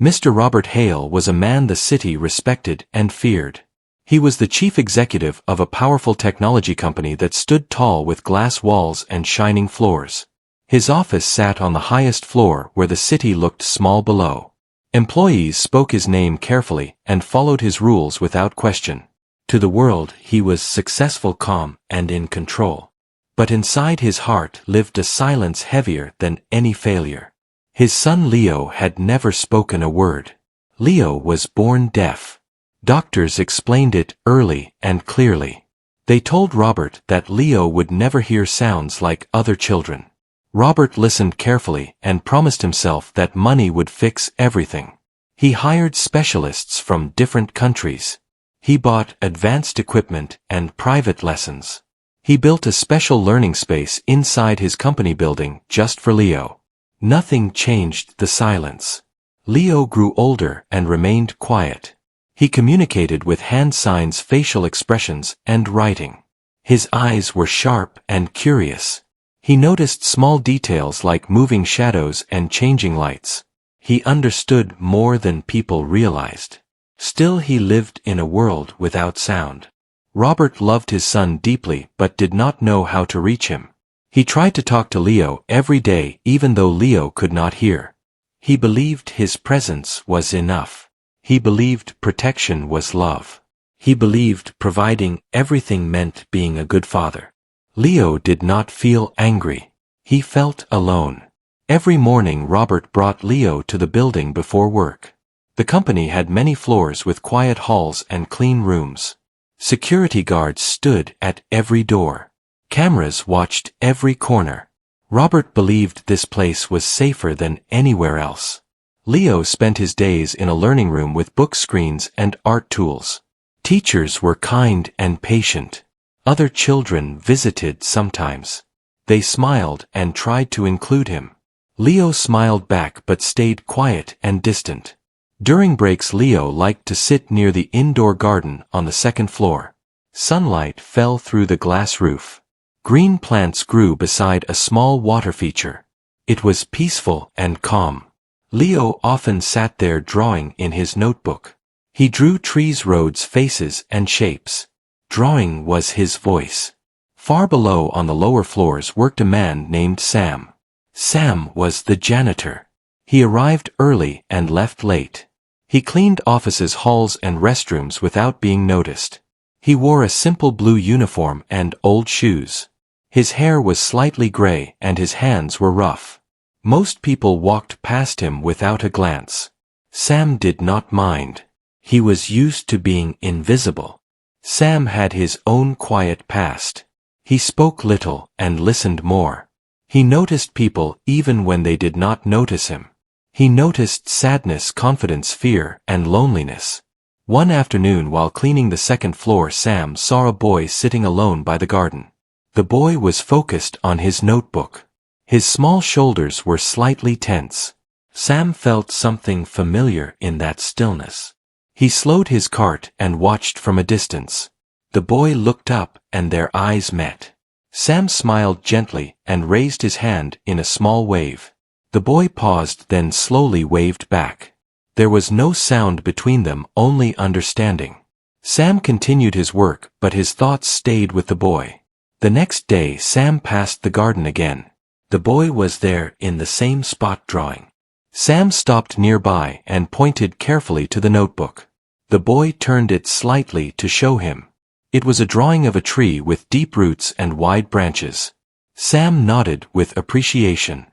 Mr. Robert Hale was a man the city respected and feared. He was the chief executive of a powerful technology company that stood tall with glass walls and shining floors. His office sat on the highest floor where the city looked small below. Employees spoke his name carefully and followed his rules without question. To the world, he was successful, calm, and in control. But inside his heart lived a silence heavier than any failure. His son Leo had never spoken a word. Leo was born deaf. Doctors explained it early and clearly. They told Robert that Leo would never hear sounds like other children. Robert listened carefully and promised himself that money would fix everything. He hired specialists from different countries. He bought advanced equipment and private lessons. He built a special learning space inside his company building just for Leo. Nothing changed the silence. Leo grew older and remained quiet. He communicated with hand signs, facial expressions, and writing. His eyes were sharp and curious. He noticed small details like moving shadows and changing lights. He understood more than people realized. Still, he lived in a world without sound. Robert loved his son deeply but did not know how to reach him. He tried to talk to Leo every day even though Leo could not hear. He believed his presence was enough. He believed protection was love. He believed providing everything meant being a good father. Leo did not feel angry. He felt alone. Every morning Robert brought Leo to the building before work. The company had many floors with quiet halls and clean rooms. Security guards stood at every door. Cameras watched every corner. Robert believed this place was safer than anywhere else. Leo spent his days in a learning room with book screens and art tools. Teachers were kind and patient. Other children visited sometimes. They smiled and tried to include him. Leo smiled back but stayed quiet and distant. During breaks, Leo liked to sit near the indoor garden on the second floor. Sunlight fell through the glass roof. Green plants grew beside a small water feature. It was peaceful and calm. Leo often sat there drawing in his notebook. He drew trees, roads, faces, and shapes. Drawing was his voice. Far below on the lower floors worked a man named Sam. Sam was the janitor. He arrived early and left late. He cleaned offices, halls, and restrooms without being noticed. He wore a simple blue uniform and old shoes. His hair was slightly gray and his hands were rough. Most people walked past him without a glance. Sam did not mind. He was used to being invisible. Sam had his own quiet past. He spoke little and listened more. He noticed people even when they did not notice him. He noticed sadness, confidence, fear, and loneliness. One afternoon while cleaning the second floor, Sam saw a boy sitting alone by the garden. The boy was focused on his notebook. His small shoulders were slightly tense. Sam felt something familiar in that stillness. He slowed his cart and watched from a distance. The boy looked up and their eyes met. Sam smiled gently and raised his hand in a small wave. The boy paused, then slowly waved back. There was no sound between them, only understanding. Sam continued his work, but his thoughts stayed with the boy. The next day Sam passed the garden again. The boy was there in the same spot drawing. Sam stopped nearby and pointed carefully to the notebook. The boy turned it slightly to show him. It was a drawing of a tree with deep roots and wide branches. Sam nodded with appreciation.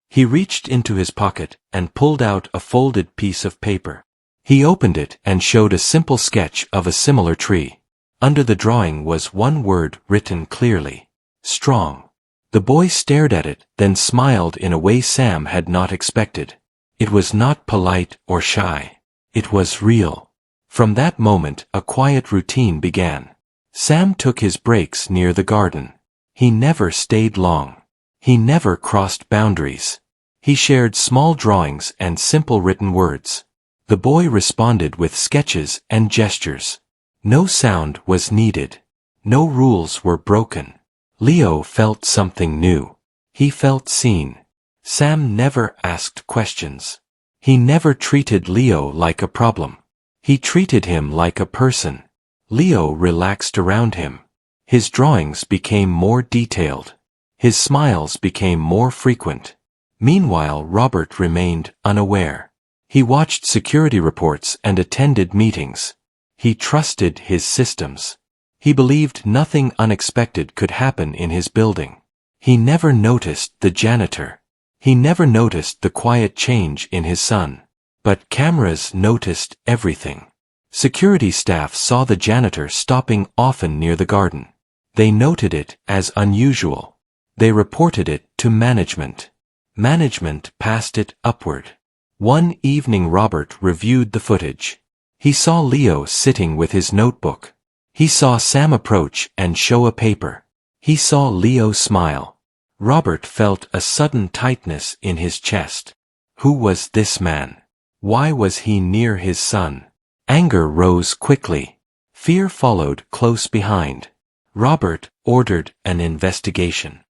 He reached into his pocket and pulled out a folded piece of paper. He opened it and showed a simple sketch of a similar tree. Under the drawing was one word written clearly: strong. The boy stared at it, then smiled in a way Sam had not expected. It was not polite or shy. It was real. From that moment, a quiet routine began. Sam took his breaks near the garden. He never stayed long. He never crossed boundaries. He shared small drawings and simple written words. The boy responded with sketches and gestures. No sound was needed. No rules were broken. Leo felt something new. He felt seen. Sam never asked questions. He never treated Leo like a problem. He treated him like a person. Leo relaxed around him. His drawings became more detailed. His smiles became more frequent. Meanwhile, Robert remained unaware. He watched security reports and attended meetings. He trusted his systems. He believed nothing unexpected could happen in his building. He never noticed the janitor. He never noticed the quiet change in his son. But cameras noticed everything. Security staff saw the janitor stopping often near the garden. They noted it as unusual. They reported it to management. Management passed it upward. One evening Robert reviewed the footage. He saw Leo sitting with his notebook. He saw Sam approach and show a paper. He saw Leo smile. Robert felt a sudden tightness in his chest. Who was this man? Why was he near his son? Anger rose quickly. Fear followed close behind. Robert ordered an investigation.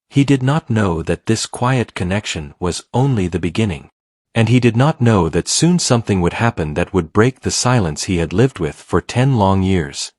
He did not know that this quiet connection was only the beginning. And he did not know that soon something would happen that would break the silence he had lived with for 10 long years.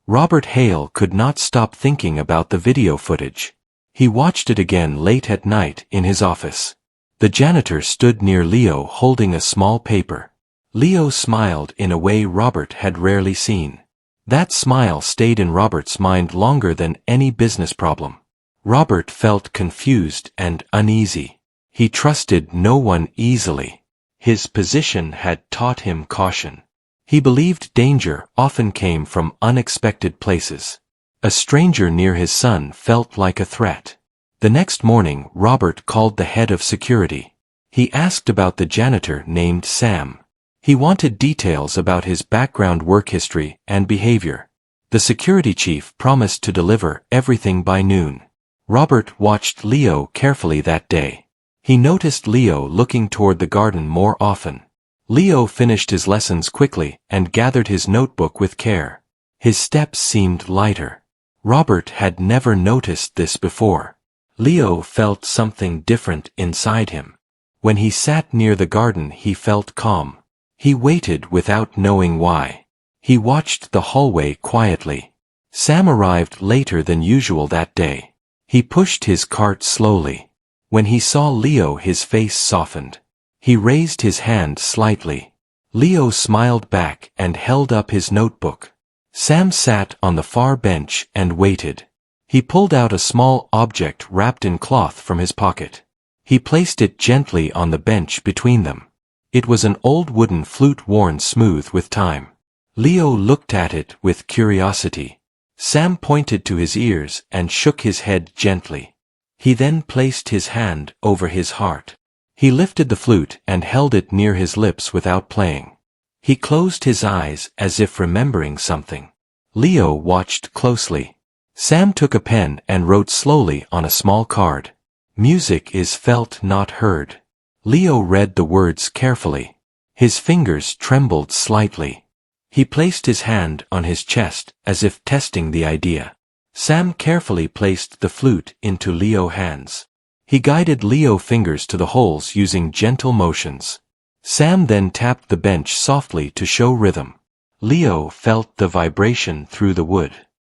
Robert Hale could not stop thinking about the video footage. He watched it again late at night in his office. The janitor stood near Leo holding a small paper. Leo smiled in a way Robert had rarely seen. That smile stayed in Robert's mind longer than any business problem. Robert felt confused and uneasy. He trusted no one easily. His position had taught him caution. He believed danger often came from unexpected places. A stranger near his son felt like a threat. The next morning, Robert called the head of security. He asked about the janitor named Sam. He wanted details about his background, work history, and behavior. The security chief promised to deliver everything by noon. Robert watched Leo carefully that day. He noticed Leo looking toward the garden more often. Leo finished his lessons quickly and gathered his notebook with care. His steps seemed lighter. Robert had never noticed this before. Leo felt something different inside him. When he sat near the garden, he felt calm. He waited without knowing why. He watched the hallway quietly. Sam arrived later than usual that day. He pushed his cart slowly. When he saw Leo, his face softened. He raised his hand slightly. Leo smiled back and held up his notebook. Sam sat on the far bench and waited. He pulled out a small object wrapped in cloth from his pocket. He placed it gently on the bench between them. It was an old wooden flute worn smooth with time. Leo looked at it with curiosity. Sam pointed to his ears and shook his head gently. He then placed his hand over his heart. He lifted the flute and held it near his lips without playing. He closed his eyes as if remembering something. Leo watched closely. Sam took a pen and wrote slowly on a small card. Music is felt, not heard. Leo read the words carefully. His fingers trembled slightly. He placed his hand on his chest as if testing the idea. Sam carefully placed the flute into Leo's hands. He guided Leo's fingers to the holes using gentle motions. Sam then tapped the bench softly to show rhythm. Leo felt the vibration through the wood.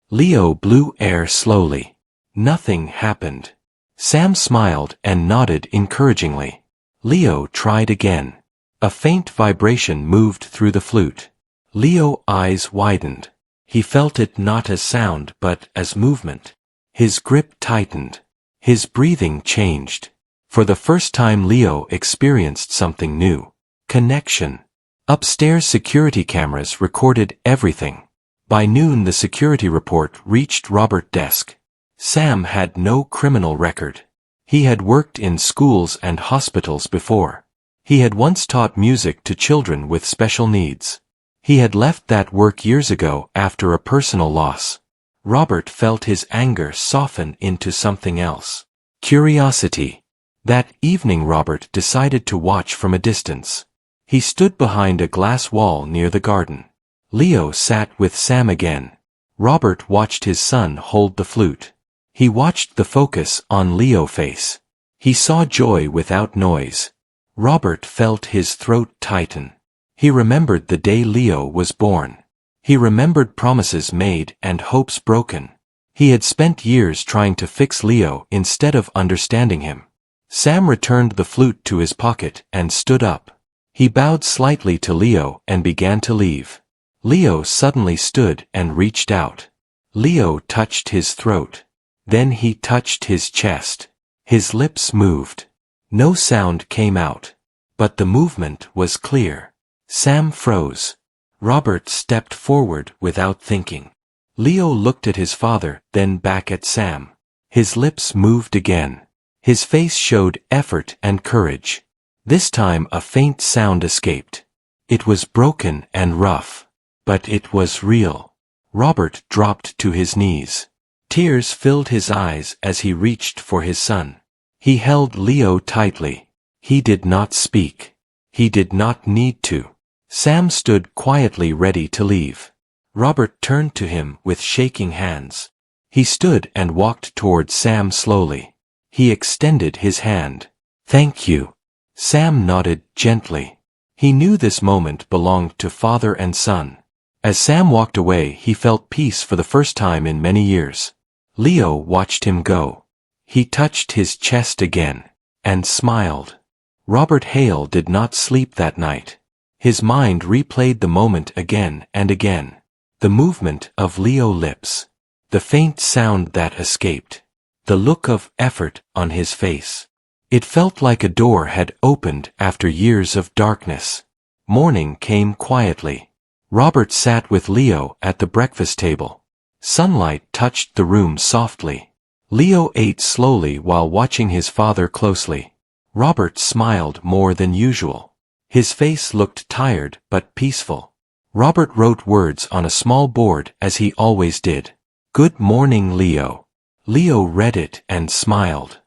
Leo blew air slowly. Nothing happened. Sam smiled and nodded encouragingly. Leo tried again. A faint vibration moved through the flute. Leo's eyes widened. He felt it not as sound but as movement. His grip tightened. His breathing changed. For the first time Leo experienced something new. Connection. Upstairs security cameras recorded everything. By noon the security report reached Robert's desk. Sam had no criminal record. He had worked in schools and hospitals before. He had once taught music to children with special needs. He had left that work years ago after a personal loss. Robert felt his anger soften into something else. Curiosity. That evening Robert decided to watch from a distance. He stood behind a glass wall near the garden. Leo sat with Sam again. Robert watched his son hold the flute. He watched the focus on Leo's face. He saw joy without noise. Robert felt his throat tighten. He remembered the day Leo was born. He remembered promises made and hopes broken. He had spent years trying to fix Leo instead of understanding him. Sam returned the flute to his pocket and stood up. He bowed slightly to Leo and began to leave. Leo suddenly stood and reached out. Leo touched his throat. Then he touched his chest. His lips moved. No sound came out. But the movement was clear. Sam froze. Robert stepped forward without thinking. Leo looked at his father, then back at Sam. His lips moved again. His face showed effort and courage. This time a faint sound escaped. It was broken and rough. But it was real. Robert dropped to his knees. Tears filled his eyes as he reached for his son. He held Leo tightly. He did not speak. He did not need to. Sam stood quietly ready to leave. Robert turned to him with shaking hands. He stood and walked toward Sam slowly. He extended his hand. "Thank you." Sam nodded gently. He knew this moment belonged to father and son. As Sam walked away, he felt peace for the first time in many years. Leo watched him go. He touched his chest again, and smiled. Robert Hale did not sleep that night. His mind replayed the moment again and again. The movement of Leo's lips. The faint sound that escaped. The look of effort on his face. It felt like a door had opened after years of darkness. Morning came quietly. Robert sat with Leo at the breakfast table. Sunlight touched the room softly. Leo ate slowly while watching his father closely. Robert smiled more than usual. His face looked tired but peaceful. Robert wrote words on a small board as he always did. "Good morning, Leo." Leo read it and smiled.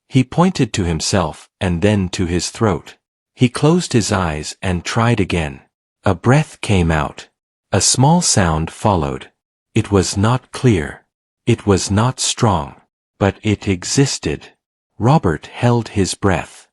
He pointed to himself and then to his throat. He closed his eyes and tried again. A breath came out. A small sound followed. It was not clear. It was not strong. But it existed. Robert held his breath.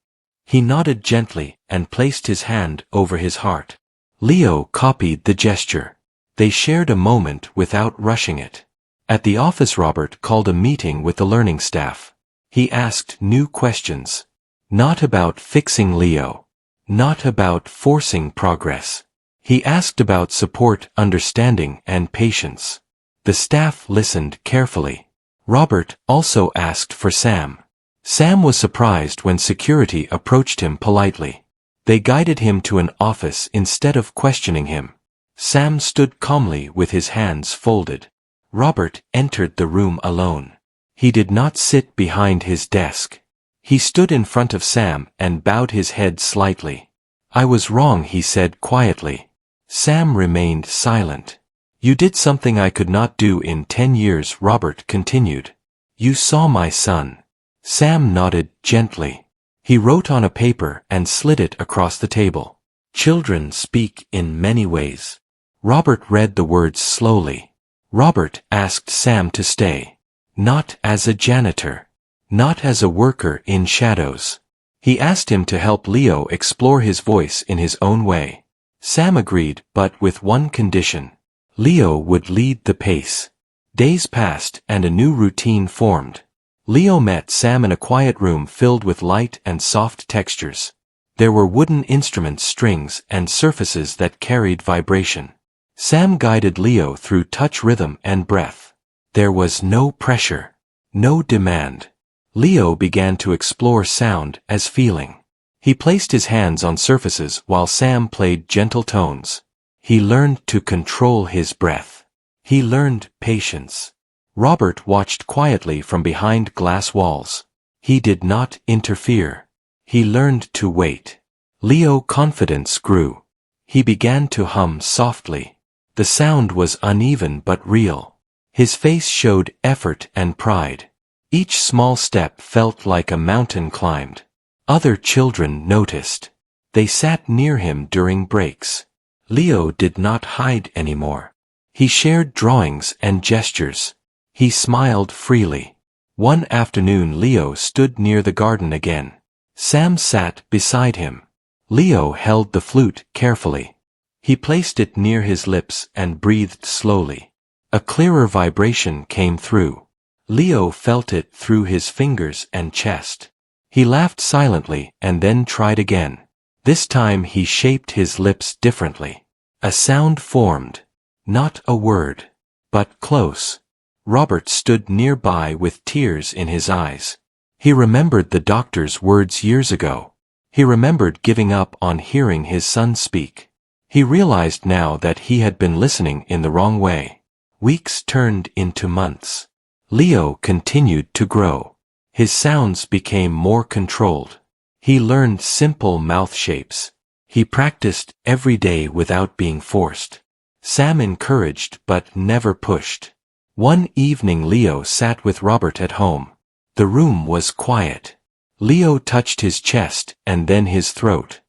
He nodded gently and placed his hand over his heart. Leo copied the gesture. They shared a moment without rushing it. At the office, Robert called a meeting with the learning staff. He asked new questions. Not about fixing Leo. Not about forcing progress. He asked about support, understanding, and patience. The staff listened carefully. Robert also asked for Sam. Sam was surprised when security approached him politely. They guided him to an office instead of questioning him. Sam stood calmly with his hands folded. Robert entered the room alone. He did not sit behind his desk. He stood in front of Sam and bowed his head slightly. "I was wrong," he said quietly. Sam remained silent. "You did something I could not do in 10 years," Robert continued. "You saw my son." Sam nodded gently. He wrote on a paper and slid it across the table. "Children speak in many ways." Robert read the words slowly. Robert asked Sam to stay. Not as a janitor. Not as a worker in shadows. He asked him to help Leo explore his voice in his own way. Sam agreed, but with one condition. Leo would lead the pace. Days passed and a new routine formed. Leo met Sam in a quiet room filled with light and soft textures. There were wooden instruments, strings, and surfaces that carried vibration. Sam guided Leo through touch, rhythm, and breath. There was no pressure. No demand. Leo began to explore sound as feeling. He placed his hands on surfaces while Sam played gentle tones. He learned to control his breath. He learned patience. Robert watched quietly from behind glass walls. He did not interfere. He learned to wait. Leo's confidence grew. He began to hum softly. The sound was uneven but real. His face showed effort and pride. Each small step felt like a mountain climbed. Other children noticed. They sat near him during breaks. Leo did not hide anymore. He shared drawings and gestures. He smiled freely. One afternoon Leo stood near the garden again. Sam sat beside him. Leo held the flute carefully. He placed it near his lips and breathed slowly. A clearer vibration came through. Leo felt it through his fingers and chest. He laughed silently and then tried again. This time he shaped his lips differently. A sound formed. Not a word. But close. Robert stood nearby with tears in his eyes. He remembered the doctor's words years ago. He remembered giving up on hearing his son speak. He realized now that he had been listening in the wrong way. Weeks turned into months. Leo continued to grow. His sounds became more controlled. He learned simple mouth shapes. He practiced every day without being forced. Sam encouraged but never pushed. One evening Leo sat with Robert at home. The room was quiet. Leo touched his chest and then his throat.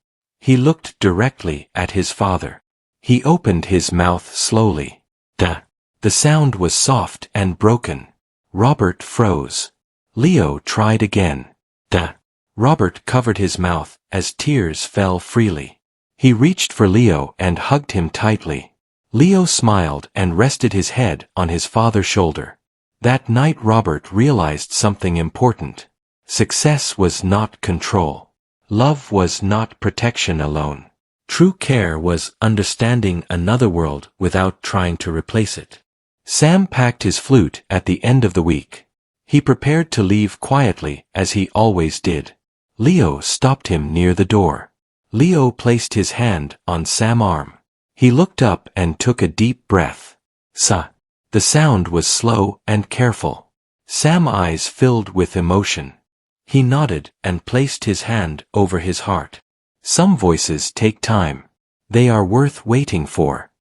He looked directly at his father. He opened his mouth slowly. Duh. The sound was soft and broken. Robert froze. Leo tried again. Duh. Robert covered his mouth as tears fell freely. He reached for Leo and hugged him tightly. Leo smiled and rested his head on his father's shoulder. That night Robert realized something important. Success was not control. Love was not protection alone. True care was understanding another world without trying to replace it. Sam packed his flute at the end of the week. He prepared to leave quietly as he always did. Leo stopped him near the door. Leo placed his hand on Sam's arm. He looked up and took a deep breath. Sa. The sound was slow and careful. Sam's eyes filled with emotion. He nodded and placed his hand over his heart. Some voices take time. They are worth waiting for.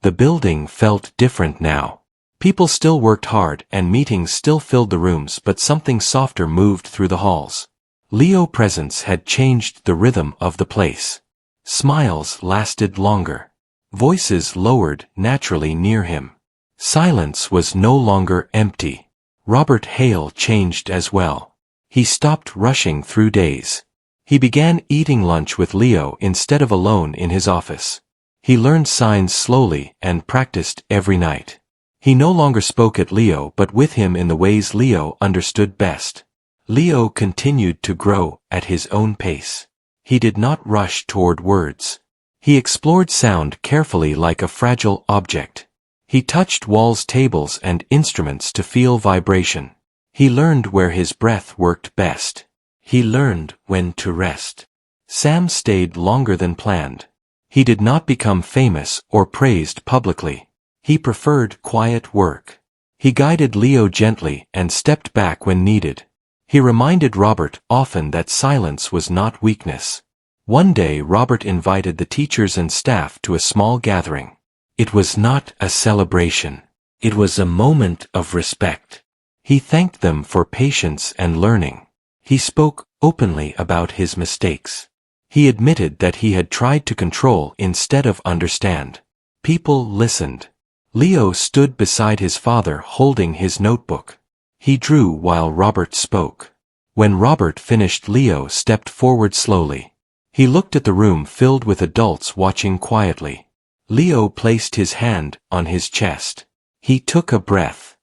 The building felt different now. People still worked hard and meetings still filled the rooms, but something softer moved through the halls. Leo's presence had changed the rhythm of the place. Smiles lasted longer. Voices lowered naturally near him. Silence was no longer empty. Robert Hale changed as well. He stopped rushing through days. He began eating lunch with Leo instead of alone in his office. He learned signs slowly and practiced every night. He no longer spoke at Leo but with him in the ways Leo understood best. Leo continued to grow at his own pace. He did not rush toward words. He explored sound carefully like a fragile object. He touched walls, tables, and instruments to feel vibration. He learned where his breath worked best. He learned when to rest. Sam stayed longer than planned. He did not become famous or praised publicly. He preferred quiet work. He guided Leo gently and stepped back when needed. He reminded Robert often that silence was not weakness. One day Robert invited the teachers and staff to a small gathering. It was not a celebration. It was a moment of respect. He thanked them for patience and learning. He spoke openly about his mistakes. He admitted that he had tried to control instead of understand. People listened. Leo stood beside his father holding his notebook. He drew while Robert spoke. When Robert finished, Leo stepped forward slowly. He looked at the room filled with adults watching quietly. Leo placed his hand on his chest. He took a breath.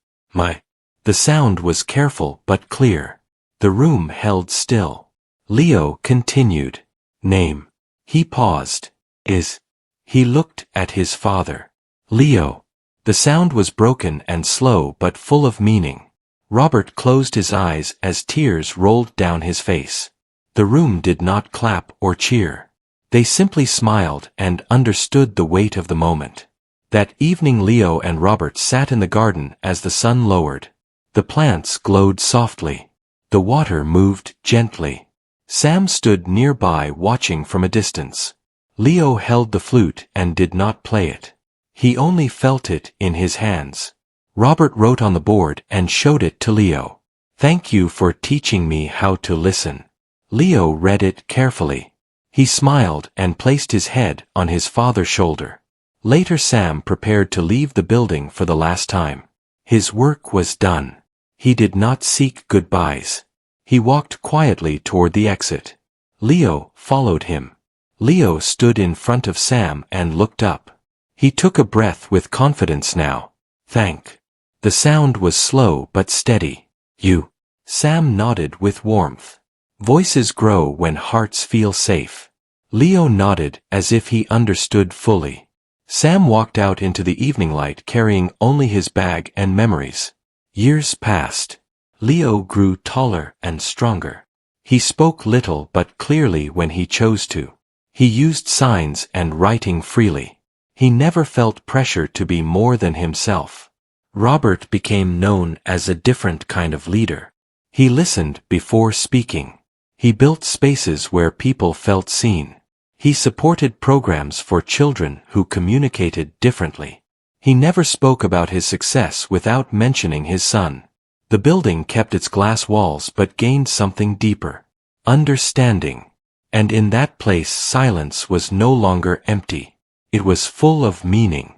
The sound was careful but clear. The room held still. Leo continued. Name. He paused. Is. He looked at his father. Leo. The sound was broken and slow but full of meaning. Robert closed his eyes as tears rolled down his face. The room did not clap or cheer. They simply smiled and understood the weight of the moment. That evening Leo and Robert sat in the garden as the sun lowered. The plants glowed softly. The water moved gently. Sam stood nearby watching from a distance. Leo held the flute and did not play it. He only felt it in his hands. Robert wrote on the board and showed it to Leo. Thank you for teaching me how to listen. Leo read it carefully. He smiled and placed his head on his father's shoulder. Later Sam prepared to leave the building for the last time. His work was done. He did not seek goodbyes. He walked quietly toward the exit. Leo followed him. Leo stood in front of Sam and looked up. He took a breath with confidence now. Thank. The sound was slow but steady. You. Sam nodded with warmth. Voices grow when hearts feel safe. Leo nodded as if he understood fully. Sam walked out into the evening light carrying only his bag and memories. Years passed. Leo grew taller and stronger. He spoke little but clearly when he chose to. He used signs and writing freely. He never felt pressure to be more than himself. Robert became known as a different kind of leader. He listened before speaking. He built spaces where people felt seen. He supported programs for children who communicated differently. He never spoke about his success without mentioning his son. The building kept its glass walls but gained something deeper. Understanding. And in that place silence was no longer empty. It was full of meaning.